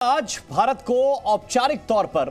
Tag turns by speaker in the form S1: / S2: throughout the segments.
S1: आज भारत को औपचारिक तौर पर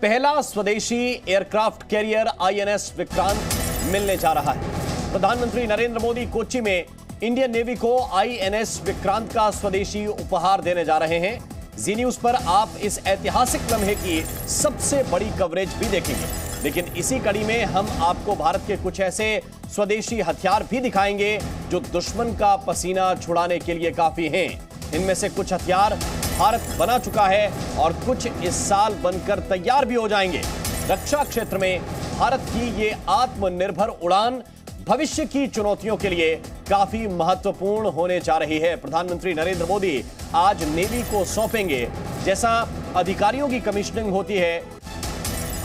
S1: पहला स्वदेशी एयरक्राफ्ट कैरियर आईएनएस विक्रांत मिलने जा रहा है। प्रधानमंत्री नरेंद्र मोदी कोच्चि में इंडियन नेवी को आईएनएस विक्रांत का स्वदेशी उपहार देने जा रहे हैं। जी न्यूज पर आप इस ऐतिहासिक लम्हे की सबसे बड़ी कवरेज भी देखेंगे, लेकिन इसी कड़ी में हम आपको भारत के कुछ ऐसे स्वदेशी हथियार भी दिखाएंगे जो दुश्मन का पसीना छुड़ाने के लिए काफी हैं। इनमें से कुछ हथियार भारत बना चुका है और कुछ इस साल बनकर तैयार भी हो जाएंगे। रक्षा क्षेत्र में भारत की ये आत्मनिर्भर उड़ान भविष्य की चुनौतियों के लिए काफी महत्वपूर्ण होने जा रही है। प्रधानमंत्री नरेंद्र मोदी आज नेवी को सौंपेंगे। जैसा अधिकारियों की कमीशनिंग होती है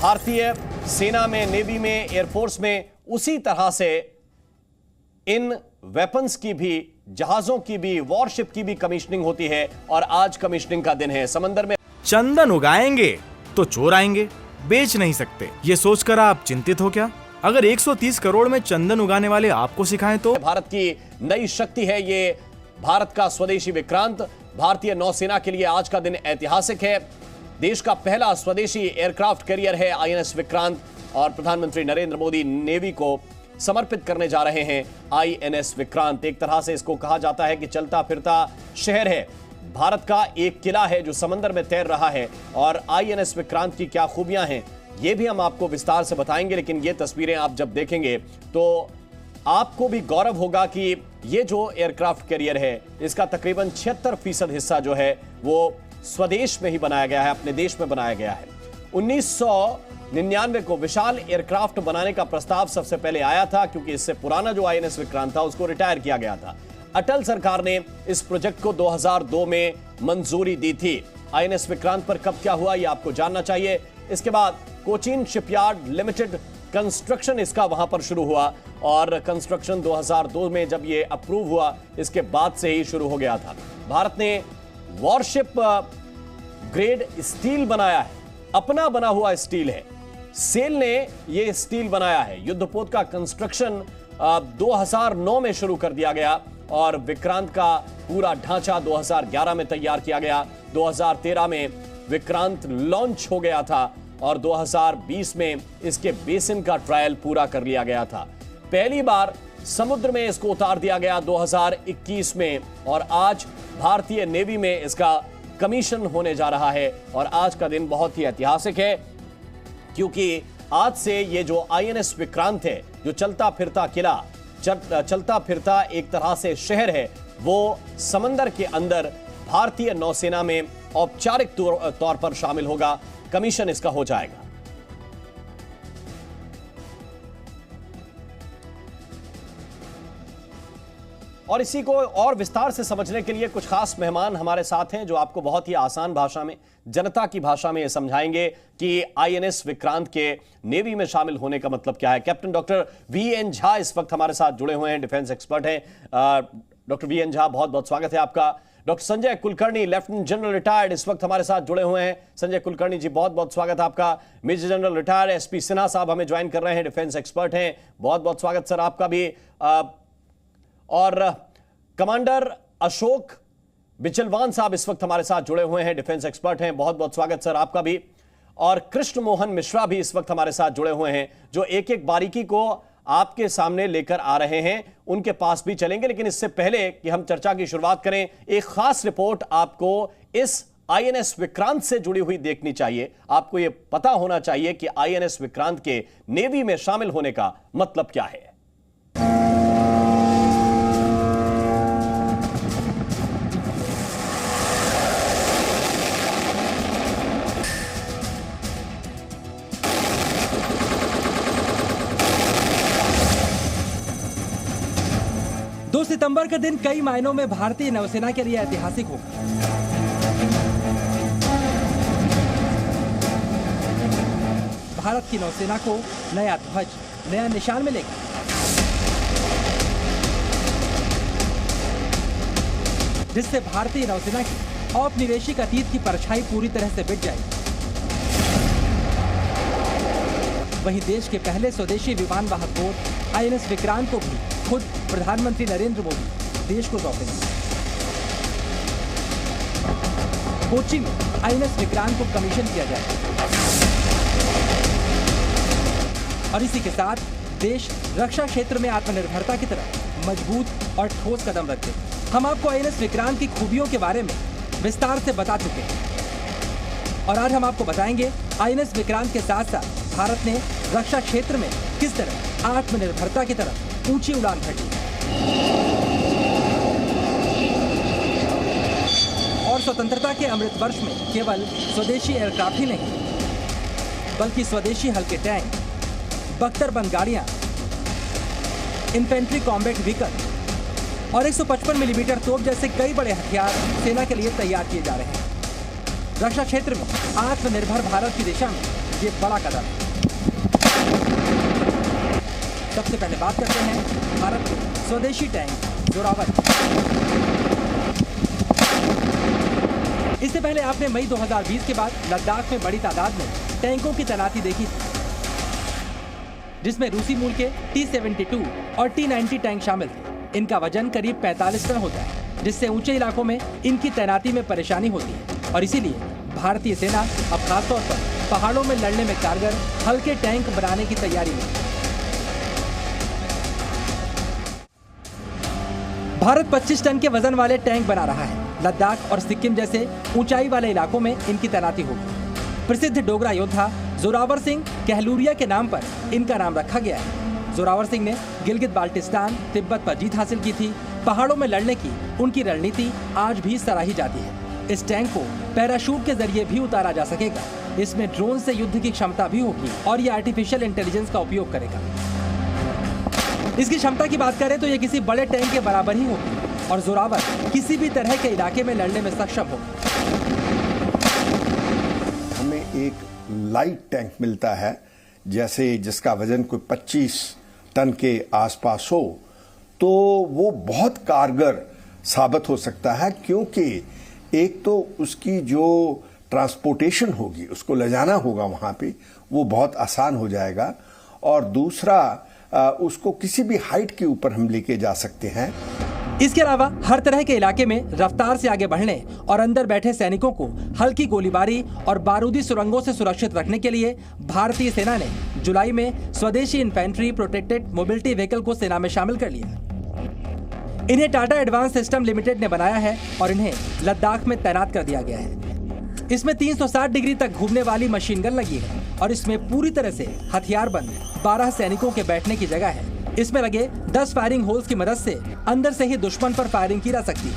S1: भारतीय सेना में, नेवी में, एयरफोर्स में, उसी तरह से इन वेपन्स की भी, जहाजों की भी, वॉरशिप की भी कमीशनिंग होती है और आज कमीशनिंग का दिन है। समंदर में
S2: चंदन उगाएंगे तो चोर आएंगे, बेच नहीं सकते, ये सोचकर आप चिंतित हो क्या? अगर 130 करोड़ में चंदन उगाने वाले आपको सिखाएं तो?
S1: भारत की नई शक्ति है ये भारत का स्वदेशी विक्रांत। भारतीय नौसेना के लिए आज का दिन ऐतिहासिक है। देश का पहला स्वदेशी एयरक्राफ्ट कैरियर है आईएनएस विक्रांत और प्रधानमंत्री नरेंद्र मोदी नेवी को समर्पित करने जा रहे हैं आईएनएस विक्रांत। एक तरह से इसको कहा जाता है कि चलता फिरता शहर है। भारत का एक किला है जो समंदर में तैर रहा है और आईएनएस विक्रांत की क्या खूबियां हैं ये भी हम आपको विस्तार से बताएंगे। लेकिन ये तस्वीरें आप जब देखेंगे तो आपको भी गौरव होगा कि ये जो एयरक्राफ्ट कैरियर है इसका तकरीबन 76% हिस्सा जो है वो स्वदेश में ही बनाया गया है, अपने देश में बनाया गया है। 1999 को विशाल एयरक्राफ्ट बनाने का प्रस्ताव सबसे पहले आया था, क्योंकि इससे पुराना जो आईएनएस विक्रांत था उसको रिटायर किया गया था। अटल सरकार ने इस प्रोजेक्ट को 2002 में मंजूरी दी थी। आईएनएस विक्रांत पर कब क्या हुआ ये आपको जानना चाहिए। इसके बाद कोचीन शिपयार्ड लिमिटेड कंस्ट्रक्शन इसका वहां पर शुरू हुआ और कंस्ट्रक्शन 2002 में जब ये अप्रूव हुआ इसके बाद से ही शुरू हो गया था। भारत ने वॉरशिप ग्रेड स्टील बनाया है, अपना बना हुआ स्टील है। सेल ने ये स्टील बनाया है। युद्धपोत का कंस्ट्रक्शन 2009 में शुरू कर दिया गया और विक्रांत का पूरा ढांचा 2011 में तैयार किया गया। 2013 में विक्रांत लॉन्च हो गया था और 2020 में इसके बेसिन का ट्रायल पूरा कर लिया गया था। पहली बार समुद्र में इसको उतार दिया गया 2021 में और आज भारतीय नेवी में इसका कमीशन होने जा रहा है। और आज का दिन बहुत ही ऐतिहासिक है क्योंकि आज से ये जो आईएनएस विक्रांत है, जो चलता फिरता किला, चलता फिरता एक तरह से शहर है, वो समंदर के अंदर भारतीय नौसेना में औपचारिक तौर पर शामिल होगा। कमीशन इसका हो जाएगा। और इसी को और विस्तार से समझने के लिए कुछ खास मेहमान हमारे साथ हैं जो आपको बहुत ही आसान भाषा में, जनता की भाषा में ये समझाएंगे कि आईएनएस विक्रांत के नेवी में शामिल होने का मतलब क्या है। कैप्टन डॉक्टर वीएन झा इस वक्त हमारे साथ जुड़े हुए हैं, डिफेंस एक्सपर्ट हैं। डॉक्टर वीएन झा, बहुत बहुत स्वागत है आपका। Doctor Sanjay Kulkarni, lieutenant general retired, इस वक्त हमारे साथ जुड़े हुए हैं। संजय कुलकर्णी जी, बहुत बहुत स्वागत है आपका। Major general retired SP Sinha साहब हमें ज्वाइन कर रहे हैं, डिफेंस एक्सपर्ट हैं, बहुत बहुत स्वागत सर आपका भी। और कमांडर अशोक बिचलवान साहब इस वक्त हमारे साथ जुड़े हुए हैं, डिफेंस एक्सपर्ट हैं, बहुत बहुत स्वागत सर आपका भी। और कृष्ण मोहन मिश्रा भी इस वक्त हमारे साथ जुड़े हुए हैं जो एक एक बारीकी को आपके सामने लेकर आ रहे हैं, उनके पास भी चलेंगे। लेकिन इससे पहले कि हम चर्चा की शुरुआत करें, एक खास रिपोर्ट आपको इस आईएनएस विक्रांत से जुड़ी हुई देखनी चाहिए। आपको यह पता होना चाहिए कि आईएनएस विक्रांत के नेवी में शामिल होने का मतलब क्या है।
S3: सितंबर का दिन कई मायनों में भारतीय नौसेना के लिए ऐतिहासिक होगा। भारत की नौसेना को नया ध्वज, नया निशान मिलेगा। जिससे भारतीय नौसेना की औपनिवेशिक अतीत की परछाई पूरी तरह से मिट जाएगी। वहीं देश के पहले स्वदेशी विमान वाहक पोत आईएनएस विक्रांत को भी खुद प्रधानमंत्री नरेंद्र मोदी देश को सौंपेंगे। कोच्चि में INS विक्रांत को कमीशन किया जाए। और इसी के साथ देश रक्षा क्षेत्र में आत्मनिर्भरता की तरफ मजबूत और ठोस कदम रखे। हम आपको INS विक्रांत की खूबियों के बारे में विस्तार से बता चुके हैं और आज हम आपको बताएंगे INS विक्रांत के साथ साथ भारत ने रक्षा क्षेत्र में किस तरह आत्मनिर्भरता की तरफ ऊंची उड़ान भरी और स्वतंत्रता के अमृत वर्ष में केवल स्वदेशी एयरक्राफ्ट ही नहीं बल्कि स्वदेशी हल्के टैंक, बख्तरबंद गाड़ियां, इन्फेंट्री कॉम्बैट व्हीकल और 155 मिलीमीटर तोप जैसे कई बड़े हथियार सेना के लिए तैयार किए जा रहे हैं। रक्षा क्षेत्र में आत्मनिर्भर भारत की दिशा में ये बड़ा कदम है। सबसे पहले बात करते हैं भारत के स्वदेशी टैंक जोरावर। इससे पहले आपने मई 2020 के बाद लद्दाख में बड़ी तादाद में टैंकों की तैनाती देखी थी, जिसमें रूसी मूल के T-72 और T-90 टैंक शामिल थे। इनका वजन करीब 45 टन होता है, जिससे ऊंचे इलाकों में इनकी तैनाती में परेशानी होती है और इसीलिए भारतीय सेना अब खासतौर पर पहाड़ों में लड़ने में कारगर हल्के टैंक बनाने की तैयारी में। भारत 25 टन के वजन वाले टैंक बना रहा है। लद्दाख और सिक्किम जैसे ऊंचाई वाले इलाकों में इनकी तैनाती होगी। प्रसिद्ध डोगरा योद्धा जोरावर सिंह कहलूरिया के नाम पर इनका नाम रखा गया है। जोरावर सिंह ने गिलगित बाल्टिस्तान, तिब्बत पर जीत हासिल की थी। पहाड़ों में लड़ने की उनकी रणनीति आज भी सराही जाती है। इस टैंक को पैराशूट के जरिए भी उतारा जा सकेगा। इसमें ड्रोन से युद्ध की क्षमता भी होगी और ये आर्टिफिशियल इंटेलिजेंस का उपयोग करेगा। इसकी क्षमता की बात करें तो ये किसी बड़े टैंक के बराबर ही होगी और जोरावर किसी भी तरह के इलाके में लड़ने में सक्षम होगा।
S4: हमें एक लाइट टैंक मिलता है, जैसे जिसका वजन कोई 25 टन के आसपास हो, तो वो बहुत कारगर साबित हो सकता है, क्योंकि एक तो उसकी जो ट्रांसपोर्टेशन होगी, उसको ले जाना होगा वहां पे, वो बहुत आसान हो जाएगा और दूसरा उसको किसी भी हाइट के ऊपर हम लेके जा सकते हैं।
S3: इसके अलावा हर तरह के इलाके में रफ्तार से आगे बढ़ने और अंदर बैठे सैनिकों को हल्की गोलीबारी और बारूदी सुरंगों से सुरक्षित रखने के लिए भारतीय सेना ने जुलाई में स्वदेशी इन्फेंट्री प्रोटेक्टेड मोबिलिटी व्हीकल को सेना में शामिल कर लिया। इन्हें टाटा एडवांस सिस्टम लिमिटेड ने बनाया है और इन्हें लद्दाख में तैनात कर दिया गया है। इसमें 360 डिग्री तक घूमने वाली मशीन गन लगी है और इसमें पूरी तरह से हथियारबंद 12 सैनिकों के बैठने की जगह है। इसमें लगे 10 फायरिंग होल्स की मदद से अंदर से ही दुश्मन पर फायरिंग की जा सकती है।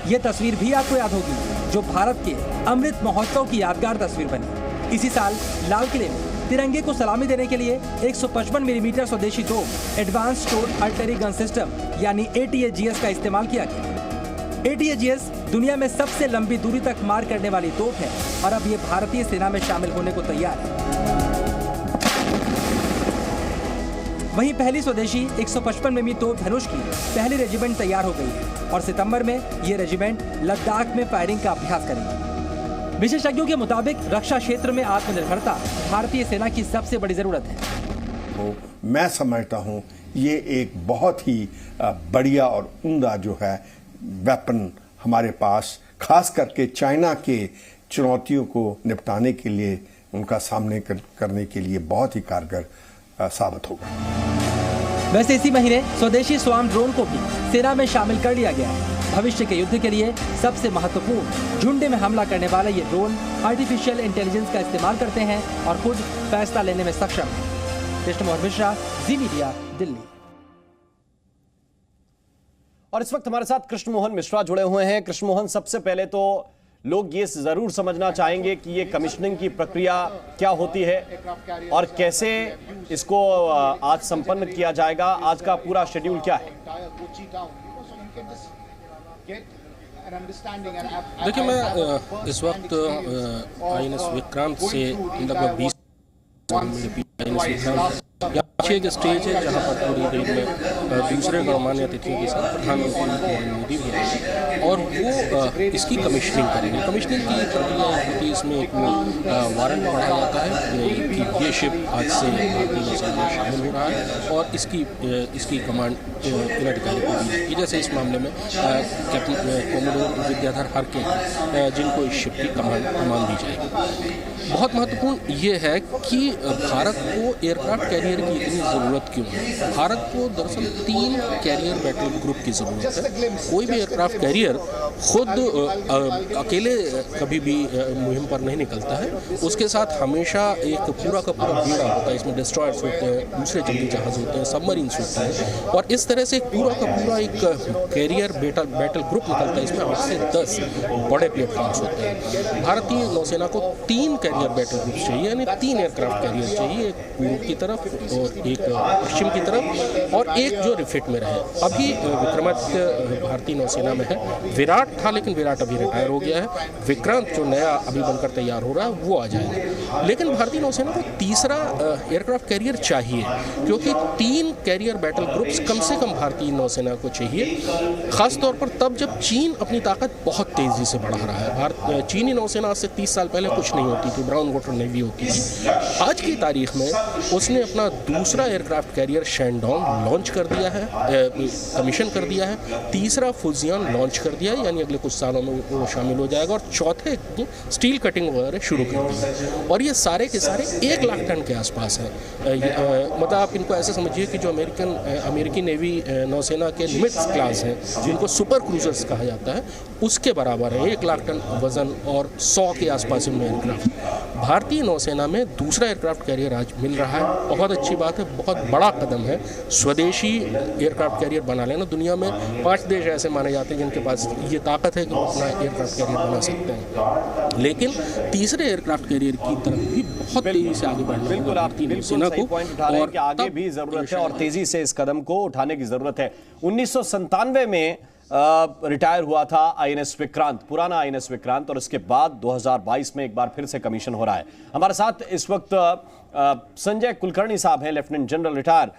S3: ये तस्वीर भी आपको याद होगी, जो भारत के अमृत महोत्सव की यादगार तस्वीर बनी। इसी साल लाल किले में तिरंगे को सलामी देने के लिए 155 मिलीमीटर स्वदेशी तोप advance towed artillery gun system यानी ATAGS का इस्तेमाल किया गया। ATAGS दुनिया में सबसे लंबी दूरी तक मार करने वाली तोप है और अब ये भारतीय सेना में शामिल होने को तैयार है। वहीं पहली स्वदेशी 155 मिमी तोप धनुष की पहली रेजिमेंट तैयार हो गई है और सितंबर में ये रेजिमेंट लद्दाख में फायरिंग का अभ्यास करेगी। विशेषज्ञों के मुताबिक रक्षा क्षेत्र में आत्मनिर्भरता भारतीय सेना की सबसे बड़ी जरूरत है।
S4: तो मैं समझता हूँ ये एक बहुत ही बढ़िया और उम्दा जो है वेपन हमारे पास, खास करके चाइना के चुनौतियों को निपटाने के लिए, उनका सामने करने के लिए बहुत ही कारगर साबित होगा।
S3: वैसे इसी महीने स्वदेशी स्वार्म ड्रोन को भी सेना में शामिल कर लिया गया है। भविष्य के युद्ध के लिए सबसे महत्वपूर्ण झुंड में हमला करने वाला ये ड्रोन आर्टिफिशियल इंटेलिजेंस का इस्तेमाल करते हैं और खुद फैसला लेने में सक्षम है। कृष्ण मोहन मिश्रा, जी मीडिया, दिल्ली।
S1: और इस वक्त हमारे साथ कृष्ण मोहन मिश्रा जुड़े हुए हैं। कृष्ण मोहन, सबसे पहले तो लोग ये जरूर समझना चाहेंगे कि ये कमीशनिंग की प्रक्रिया क्या होती है और कैसे इसको आज संपन्न किया जाएगा। आज का पूरा शेड्यूल क्या है?
S5: देखिए, मैं इस वक्त INS विक्रांत से लगभग 20 INS विक्रांत एक स्टेज है जहाँ पर थोड़ी देर में दूसरे गणमान्य अतिथियों के साथ प्रधानमंत्री नरेंद्र मोदी भी आएंगे और वो इसकी कमीशनिंग करेंगे। कमीशनिंग की प्रक्रिया होती है, इसमें एक वारंट बढ़ाया जाता है कि ये शिप आज से भारतीय नौसेना में शामिल हो रहा है और इसकी कमांड इन अधिकारी को दी जाएगी। जैसे इस मामले में कैप्टन कोमोडोर विद्याधर हरके जिनको इस शिप की कमान दी जाएगी। बहुत महत्वपूर्ण ये है कि भारत को एयरक्राफ्ट कैरियर की इतनी ज़रूरत क्यों है। भारत को दरअसल 3 कैरियर बैटल ग्रुप की ज़रूरत है। कोई भी एयरक्राफ्ट कैरियर खुद अकेले कभी भी मुहिम पर नहीं निकलता है, उसके साथ हमेशा एक पूरा का पूरा बेड़ा होता है। इसमें डिस्ट्रॉयर्स होते हैं, दूसरे जंगी जहाज़ होते हैं, सबमरीन्स होते हैं और इस तरह से एक पूरा का पूरा एक कैरियर बैटल ग्रुप निकलता है। इसमें 8 से 10 बड़े प्लेटफॉर्म्स होते हैं। भारतीय नौसेना को 3 कैरियर बैटल ग्रुप चाहिए, यानी 3 एयरक्राफ्ट कैरियर चाहिए, एक पूर्व की तरफ और एक पश्चिम की तरफ और एक जो रिफिट में रहे। अभी विक्रमादित्य भारतीय नौसेना में है, विराट था लेकिन विराट अभी रिटायर हो गया है। विक्रांत जो नया अभी बनकर तैयार हो रहा है वो आ जाएगा। लेकिन भारतीय नौसेना को तीसरा एयरक्राफ्ट कैरियर चाहिए क्योंकि 3 कैरियर बैटल ग्रुप्स कम से कम भारतीय नौसेना को चाहिए, खासतौर पर तब जब चीन अपनी ताकत बहुत तेज़ी से बढ़ा रहा है। चीनी नौसेना आज से 30 साल पहले कुछ नहीं होती थी, ब्राउन वाटर नेवी होती थी। आज की तारीख में उसने अपना दूसरा एयरक्राफ्ट कैरियर शैंडोंग लॉन्च कर दिया है, कमीशन कर दिया है। तीसरा फुजियान लॉन्च कर दिया है, यानी अगले कुछ सालों में वो शामिल हो जाएगा और चौथे स्टील कटिंग वगैरह शुरू कर दी है और ये सारे के सारे 1 लाख टन के आसपास हैं। मतलब आप इनको ऐसे समझिए कि जो अमेरिकी नेवी नौसेना के निमित्स क्लास हैं जिनको सुपर क्रूजर्स कहा जाता है उसके बराबर है। 1 लाख टन वजन और 100 के आसपास इनमें एयरक्राफ्ट। भारतीय नौसेना में दूसरा एयरक्राफ्ट कैरियर आज मिल रहा है, बहुत अच्छी बात है, बहुत बड़ा कदम है। स्वदेशी एयरक्राफ्ट कैरियर बना लेना। दुनिया में 5 देश ऐसे माने जाते हैं जिनके पास ये ताकत है कि वो अपना एयरक्राफ्ट कैरियर बना सकते हैं, लेकिन तीसरे एयरक्राफ्ट कैरियर की तरफ भी बहुत तेजी से आगे बढ़ना
S1: बिल्कुल भारतीय नौसेना को पॉइंट उठा रहे हैं कि आगे भी जरूरत है और तेजी से इस कदम को उठाने की जरूरत है। 1997 में रिटायर हुआ था आईएनएस विक्रांत, पुराना आईएनएस विक्रांत, और इसके बाद 2022 में एक बार फिर से कमीशन हो रहा है। हमारे साथ इस वक्त संजय कुलकर्णी साहब हैं, लेफ्टिनेंट जनरल रिटायर।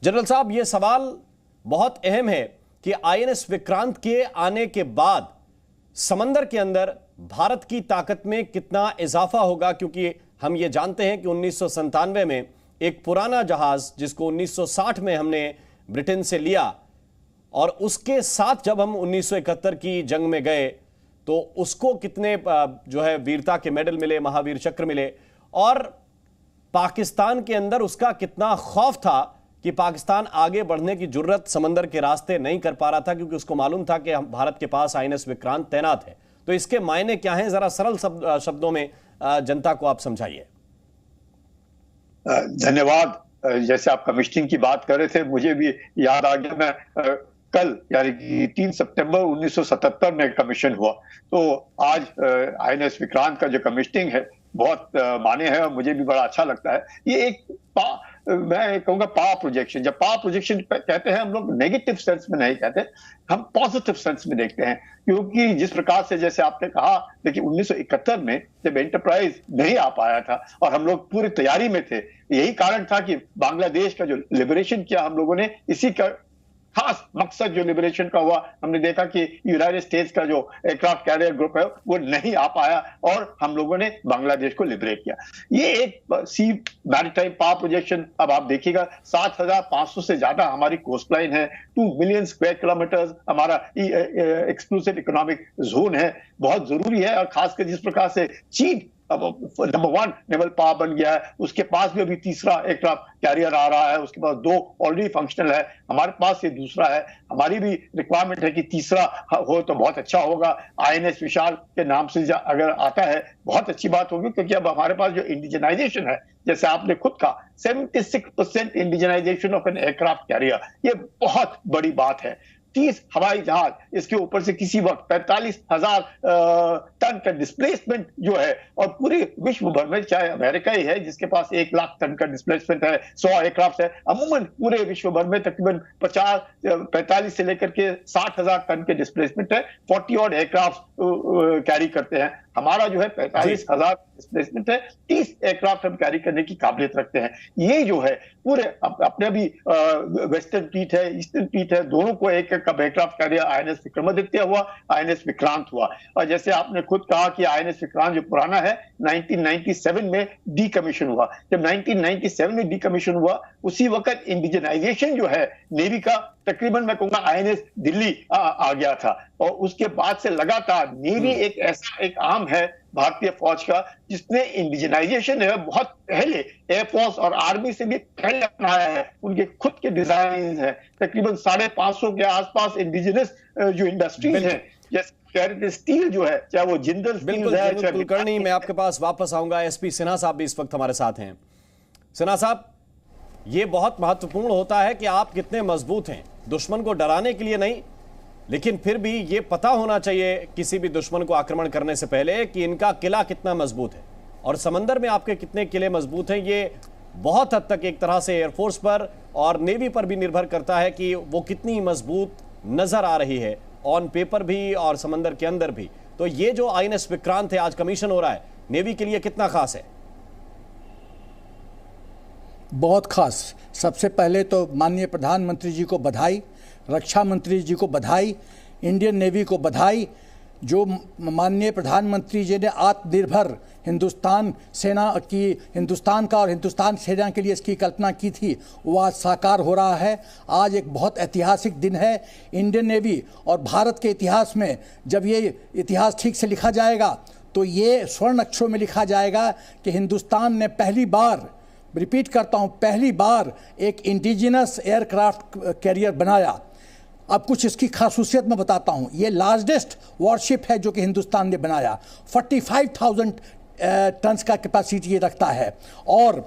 S1: जनरल साहब, ये सवाल बहुत अहम है कि आईएनएस विक्रांत के आने के बाद समंदर के अंदर भारत की ताकत में कितना इजाफा होगा, क्योंकि हम ये जानते हैं कि 1997 में एक पुराना जहाज जिसको 1960 में हमने ब्रिटेन से लिया और उसके साथ जब हम 1971 की जंग में गए तो उसको कितने जो है वीरता के मेडल मिले, महावीर चक्र मिले, और पाकिस्तान के अंदर उसका कितना खौफ था कि पाकिस्तान आगे बढ़ने की जुर्रत समंदर के रास्ते नहीं कर पा रहा था क्योंकि उसको मालूम था कि भारत के पास आईएनएस विक्रांत तैनात है। तो इसके मायने क्या हैं, जरा सरल शब्दों में जनता को आप समझाइए।
S6: धन्यवाद। जैसे आप कमीशनिंग की बात कर रहे थे, मुझे भी याद आ गया। मैं कल यानी कि 3 सितंबर 1977 में कमीशन हुआ, तो आज आईएनएस विक्रांत का जो कमीशनिंग है बहुत माने है और मुझे भी बड़ा अच्छा लगता है। ये एक मैं कहूँगा पावर प्रोजेक्शन। जब पावर प्रोजेक्शन कहते हैं हम लोग नेगेटिव सेंस में नहीं कहते, हम पॉजिटिव सेंस में देखते हैं, क्योंकि जिस प्रकार से जैसे आपने कहा, देखिए 1971 में जब एंटरप्राइज नहीं आ पाया था और हम लोग पूरी तैयारी में थे, यही कारण था कि बांग्लादेश का जो लिबरेशन किया हम लोगों ने, इसी का खास मकसद जो लिबरेशन का हुआ, हमने देखा कि यूनाइटेड स्टेट्स का जो एयरक्राफ्ट कैरियर ग्रुप है वो नहीं आ पाया और हम लोगों ने बांग्लादेश को लिबरेट किया। ये एक सी मैरीटाइम पावर प्रोजेक्शन। अब आप देखिएगा 7,500 से ज्यादा हमारी कोस्ट लाइन है, 2 मिलियन स्क्वायर किलोमीटर हमारा एक्सक्लूसिव इकोनॉमिक जोन है, बहुत जरूरी है। और खासकर जिस प्रकार से चीन अब नंबर 1 नेवल पावर बन गया है, उसके पास भी अभी तीसरा एयरक्राफ्ट कैरियर आ रहा है, उसके पास 2 ऑलरेडी फंक्शनल है, हमारे पास ये दूसरा है। हमारी भी रिक्वायरमेंट है कि तीसरा हो तो बहुत अच्छा होगा। आईएनएस विशाल के नाम से अगर आता है बहुत अच्छी बात होगी, क्योंकि अब हमारे पास जो इंडिजनाइजेशन है, जैसे आपने खुद कहा 76% indigenisation of an aircraft carrier, ये बहुत बड़ी बात है। 30 हवाई जहाज, इसके ऊपर से किसी वक्त 45,000 टन का डिस्प्लेसमेंट जो है, और पूरे विश्व भर में चाहे अमेरिका ही है जिसके पास 1 लाख टन का डिस्प्लेसमेंट है, 100 एयरक्राफ्ट है, अमूमन पूरे विश्व भर में तकरीबन 45 से लेकर के 60,000 टन के डिस्प्लेसमेंट है, 40 और एयरक्राफ्ट कैरी करते हैं। हमारा जो है 45,000 डिस्प्लेसमेंट है, 30 एयरक्राफ्ट हम कैरी करने की काबिलियत रखते हैं। ये जो है पूरे अपने भी वेस्टर्न फ्लीट है, ईस्टर्न फ्लीट है, दोनों को एक एक एयरक्राफ्ट कैरियर INS विक्रमादित्य हुआ, INS विक्रांत हुआ। और जैसे आपने खुद कहा कि INS विक्रांत जो पुराना है 1997 में डीकमीशन हुआ। जब 1997 में डीकमीशन हुआ उसी वक्त इंडिजनाइजेशन जो है नेवी का तकरीबन मैं कहूंगा INS दिल्ली आ गया था। और उसके बाद से लगातार नेवी एक ऐसा एक आर्म है भारतीय फौज का जिसने इंडिजनाइजेशन है बहुत पहले एयरफोर्स और आर्मी से भी पहले अपनाया है। उनके खुद के डिजाइन है, तकरीबन 550 के आसपास इंडिजिनस जो इंडस्ट्रीज है, जैसे स्टील जो है, चाहे वो जिंदल स्टील है, चाहे
S1: कुलकर्णी, मैं आपके पास वापस आऊंगा। SP सिन्हा साहब भी इस वक्त हमारे साथ हैं। सिन्हा साहब, ये बहुत महत्वपूर्ण होता है कि आप कितने मजबूत हैं, दुश्मन को डराने के लिए नहीं, लेकिन फिर भी ये पता होना चाहिए किसी भी दुश्मन को आक्रमण करने से पहले कि इनका किला कितना मजबूत है। और समंदर में आपके कितने किले मजबूत हैं, ये बहुत हद तक एक तरह से एयरफोर्स पर और नेवी पर भी निर्भर करता है कि वो कितनी मजबूत नजर आ रही है, ऑन पेपर भी और समंदर के अंदर भी। तो ये जो INS विक्रांत है आज कमीशन हो रहा है, नेवी के लिए कितना खास है?
S7: बहुत खास। सबसे पहले तो माननीय प्रधानमंत्री जी को बधाई, रक्षा मंत्री जी को बधाई, इंडियन नेवी को बधाई। जो माननीय प्रधानमंत्री जी ने आत्मनिर्भर हिंदुस्तान सेना की, हिंदुस्तान का और हिंदुस्तान सेना के लिए इसकी कल्पना की थी, वो आज साकार हो रहा है। आज एक बहुत ऐतिहासिक दिन है इंडियन नेवी और भारत के इतिहास में। जब ये इतिहास ठीक से लिखा जाएगा तो ये स्वर्ण अक्षरों में लिखा जाएगा कि हिंदुस्तान ने पहली बार, रिपीट करता हूँ, पहली बार एक इंडिजिनस एयरक्राफ्ट कैरियर बनाया। अब कुछ इसकी खासूसियत मैं बताता हूँ। ये लार्जेस्ट वॉरशिप है जो कि हिंदुस्तान ने बनाया। 45,000 टन्स का कैपेसिटी ये रखता है और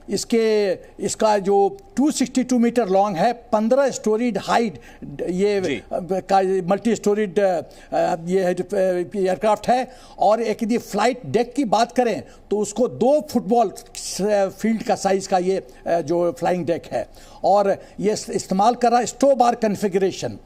S7: इसका जो 262 मीटर लॉन्ग है, 15 स्टोरीड हाइट ये मल्टी स्टोरीड ये एयरक्राफ्ट है। और एक यदि फ्लाइट डेक की बात करें तो उसको 2 फुटबॉल फील्ड का साइज का ये जो फ्लाइंग डेक है और ये इस्तेमाल कर रहा है स्टोबार कन्फिगरेशन।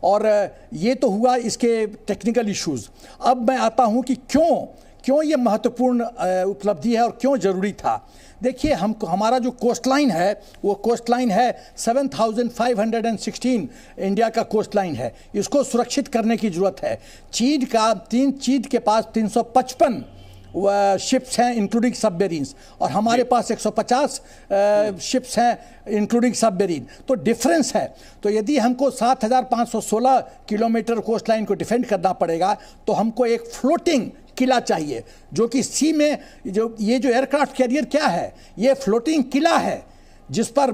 S7: और ये तो हुआ इसके टेक्निकल इश्यूज। अब मैं आता हूँ कि क्यों ये महत्वपूर्ण उपलब्धि है और क्यों ज़रूरी था। देखिए, हमारा जो कोस्ट लाइन है वो कोस्ट लाइन है 7,516 इंडिया का कोस्ट लाइन है। इसको सुरक्षित करने की ज़रूरत है। चीन के पास 355 शिप्स हैं इंक्लूडिंग सबमरीन्स और हमारे पास 150 शिप्स हैं इंक्लूडिंग सबमरीन। तो डिफरेंस है। तो यदि हमको 7,516 किलोमीटर कोस्ट लाइन को डिफेंड करना पड़ेगा तो हमको एक फ्लोटिंग किला चाहिए जो कि सी में ये जो एयरक्राफ्ट कैरियर क्या है, ये फ्लोटिंग किला है जिस पर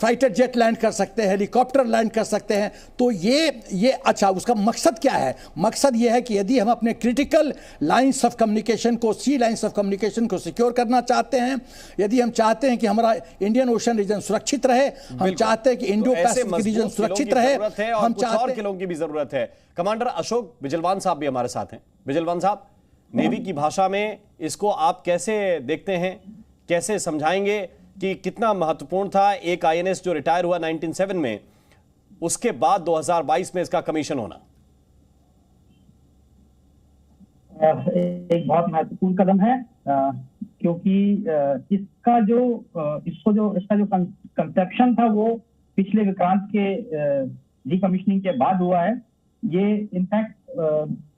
S7: फाइटर जेट लैंड कर सकते हैं, हेलीकॉप्टर लैंड कर सकते हैं। तो ये अच्छा, उसका मकसद क्या है? मकसद ये है कि यदि हम अपने क्रिटिकल लाइंस ऑफ कम्युनिकेशन को, सी लाइंस ऑफ कम्युनिकेशन को सिक्योर करना चाहते हैं, यदि हम चाहते हैं कि हमारा इंडियन ओशन रीजन सुरक्षित रहे, हम चाहते हैं कि इंडो पैसिफिक रीजन सुरक्षित रहे, हम चाहते हैं
S1: किलों की भी जरूरत है। कमांडर अशोक बिजलवान साहब भी हमारे साथ हैं। बिजलवान साहब, नेवी की भाषा में इसको आप कैसे देखते हैं, कैसे समझाएंगे कि कितना महत्वपूर्ण था एक INS जो रिटायर हुआ 1907 में, उसके बाद 2022 में इसका कमीशन होना?
S8: एक बहुत महत्वपूर्ण कदम है क्योंकि इसका जो कंसेप्शन था वो पिछले विक्रांत के डीकमीशनिंग के बाद हुआ है। ये इनफैक्ट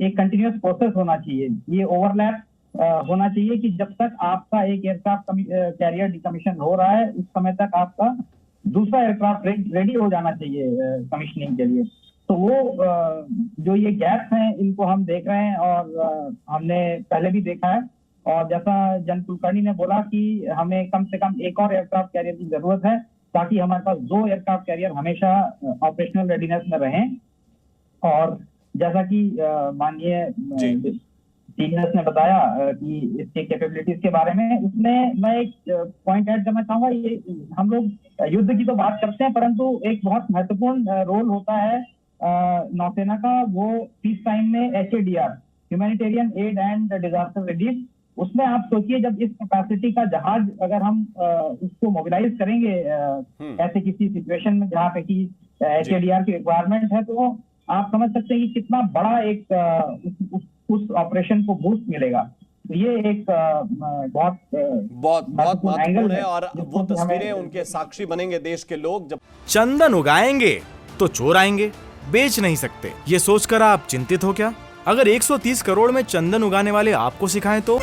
S8: एक कंटिन्यूअस प्रोसेस होना चाहिए, ये ओवरलैप होना चाहिए कि जब तक आपका एक एयरक्राफ्ट कैरियर डिकमीशन हो रहा है उस समय तक आपका दूसरा एयरक्राफ्ट रेडी हो जाना चाहिए कमीशनिंग के लिए। तो वो जो ये गैप्स हैं इनको हम देख रहे हैं और हमने पहले भी देखा है। और जैसा जन कुलकर्णी ने बोला कि हमें कम से कम एक और एयरक्राफ्ट कैरियर की जरूरत है ताकि हमारे पास 2 एयरक्राफ्ट कैरियर हमेशा ऑपरेशनल रेडीनेस में रहें। और जैसा कि माननीय सीनियर्स ने बताया कि इसके कैपेबिलिटीज के बारे में, उसमें मैं एक पॉइंट ऐड करना चाहूंगा। ये हम लोग युद्ध की तो बात करते हैं परंतु एक बहुत महत्वपूर्ण रोल होता है नौसेना का, वो पीस टाइम में HADR, humanitarian add and disaster relief. उसमें आप सोचिए जब इस कैपेसिटी का जहाज अगर हम उसको मोबिलाइज करेंगे ऐसे किसी सिचुएशन में जहाँ पे कि HADR की रिक्वायरमेंट है, तो आप समझ सकते हैं कि कितना बड़ा एक उस ऑपरेशन को बूस्ट मिलेगा। तो ये एक
S1: बहुत महत्वपूर्ण
S8: एंगल
S1: है और
S8: जिसको
S1: वो
S8: कि हमें-
S1: तस्वीरें उनके साक्षी बनेंगे देश के लोग जब
S2: चंदन उगाएंगे तो चोर आएंगे, बेच नहीं सकते। ये सोचकर आप चिंतित हो क्या? अगर 130 करोड़ में चंदन उगाने वाले आपको सिखाएं तो